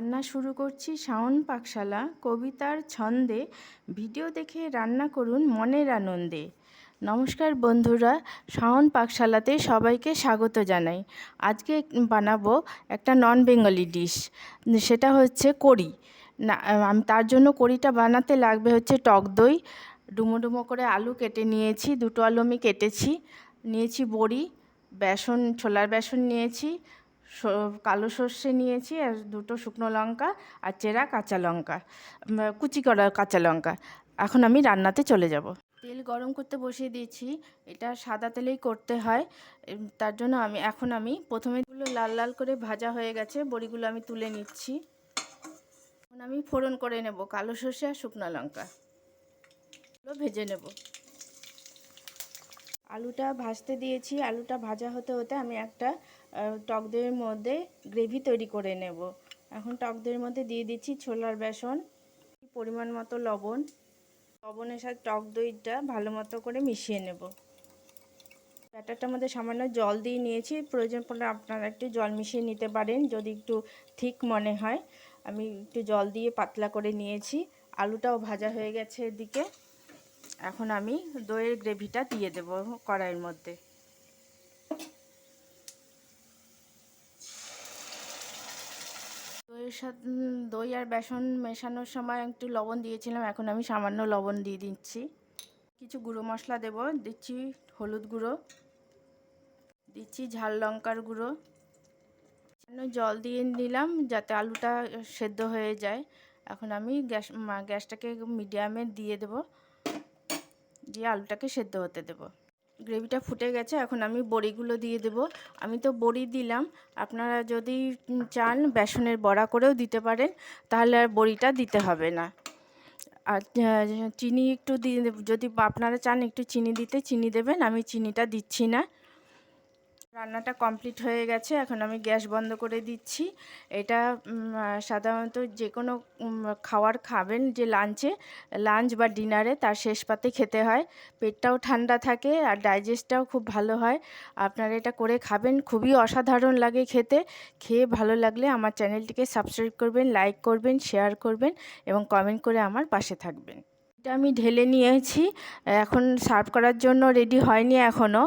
রান্না শুরু করছি শাওন পাকশালা কবিতার ছন্দে। ভিডিও দেখে রান্না করুন মনের আনন্দে। নমস্কার বন্ধুরা, শাওন পাকশালাতে সবাইকে স্বাগত জানাই। আজকে বানাবো একটা নন বেঙ্গলি ডিশ, সেটা হচ্ছে কড়ি। না, তার জন্য কড়িটা বানাতে লাগবে হচ্ছে টক দই, ডুমো ডুমো করে আলু কেটে নিয়েছি, দুটো আলু আমি কেটেছি, নিয়েছি বড়ি, বেসন, ছোলার বেসন নিয়েছি, কালো সর্ষে নিয়েছি, আর দুটো শুকনো লঙ্কা, আর চেরা কাঁচা লঙ্কা, কুচি করা কাঁচা লঙ্কা। এখন আমি রান্নাতে চলে যাব। তেল গরম করতে বসিয়ে দিয়েছি। এটা সাদা তেলেই করতে হয়। তার জন্য আমি প্রথমে লাল লাল করে ভাজা হয়ে গেছে, বড়িগুলো আমি তুলে নিচ্ছি। এখন আমি ফোড়ন করে নেব কালো সর্ষে আর শুকনো লঙ্কা, ভেজে নেব। আলুটা ভাজতে দিয়েছি। আলুটা ভাজা হতে হতে আমি একটা টক দইয়ের মধ্যে গ্রেভি তৈরি করে নেব। এখন টক দইয়ের মধ্যে দিয়ে দিচ্ছি ছোলার বেসন, পরিমাণ মতো লবণ। লবণের সাথে টক দইটা ভালো মতো করে মিশিয়ে নেব। ব্যাটারটার মধ্যে সামান্য জল দিয়ে নিয়েছি, প্রয়োজন পড়লে আপনারা একটু জল মিশিয়ে নিতে পারেন যদি একটু ঠিক মনে হয়। আমি একটু জল দিয়ে পাতলা করে নিয়েছি। আলুটাও ভাজা হয়ে গেছে এদিকে। এখন আমি দইয়ের গ্রেভিটা দিয়ে দেব কড়াইয়ের মধ্যে। দইয়ের সাথে দই আর বেসন মেশানোর সময় একটু লবণ দিয়েছিলাম, এখন আমি সামান্য লবণ দিয়ে দিচ্ছি। কিছু গুঁড়ো মশলা দেব, দিচ্ছি হলুদ গুঁড়ো, দিচ্ছি ঝাল লঙ্কার গুঁড়ো, জল দিয়ে দিলাম যাতে আলুটা সেদ্ধ হয়ে যায়। এখন আমি গ্যাসটাকে মিডিয়ামে দিয়ে দেব, দিয়ে আলুটাকে সেদ্ধ হতে দেব। গ্রেভিটা ফুটে গেছে, এখন আমি বড়িগুলো দিয়ে দেব। আমি তো বড়ি দিলাম, আপনারা যদি চান বেসনের বড়া করেও দিতে পারেন, তাহলে আর বড়িটা দিতে হবে না। আর চিনি একটু দিয়ে, যদি আপনারা চান একটু চিনি দিতে চিনি দেবেন, আমি চিনিটা দিচ্ছি না। রান্নাটা কমপ্লিট হয়ে গেছে, এখন আমি গ্যাস বন্ধ করে দিচ্ছি। এটা সাধারণত যে কোনো খাবার খাবেন, যে লাঞ্চ বা ডিনারে, তার শেষ পাতে খেতে হয়। পেটটাও ঠান্ডা থাকে আর ডাইজেস্টটাও খুব ভালো হয়। আপনারা এটা করে খাবেন, খুবই অসাধারণ লাগে খেতে। খেয়ে ভালো লাগলে আমার চ্যানেলটিকে সাবস্ক্রাইব করবেন, লাইক করবেন, শেয়ার করবেন এবং কমেন্ট করে আমার পাশে থাকবেন। এটা আমি ঢেলে নিয়েছি, এখন সার্ভ করার জন্য রেডি হয়নি এখনও।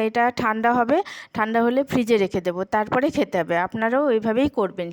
এটা ঠান্ডা হবে, ঠান্ডা হলে ফ্রিজে রেখে দেবো, তারপরে খেতে হবে। আপনারাও এইভাবেই করবেন।